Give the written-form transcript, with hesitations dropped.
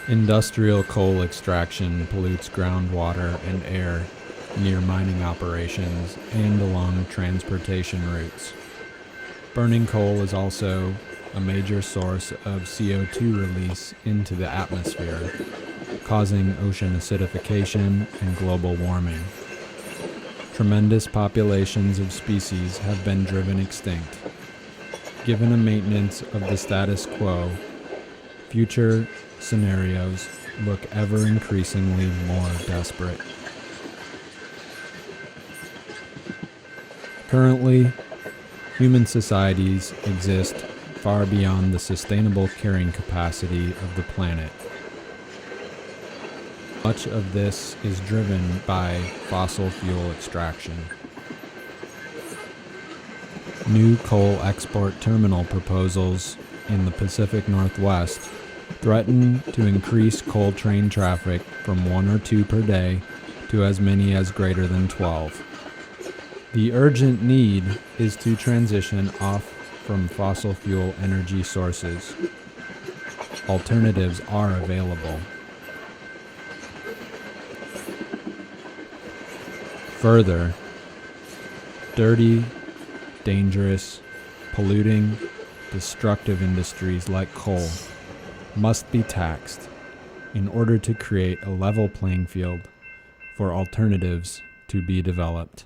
Industrial coal extraction pollutes groundwater and air near mining operations and along transportation routes. Burning coal is also a major source of CO2 release into the atmosphere, causing ocean acidification and global warming. Tremendous populations of species have been driven extinct. Given a maintenance of the status quo, future scenarios look ever increasingly more desperate. Currently, human societies exist far beyond the sustainable carrying capacity of the planet. Much of this is driven by fossil fuel extraction. New coal export terminal proposals in the Pacific Northwest threaten to increase coal train traffic from 1 or 2 per day to as many as greater than 12. The urgent need is to transition off from fossil fuel energy sources. Alternatives are available. Further, dirty, dangerous, polluting, destructive industries like coal must be taxed in order to create a level playing field for alternatives to be developed.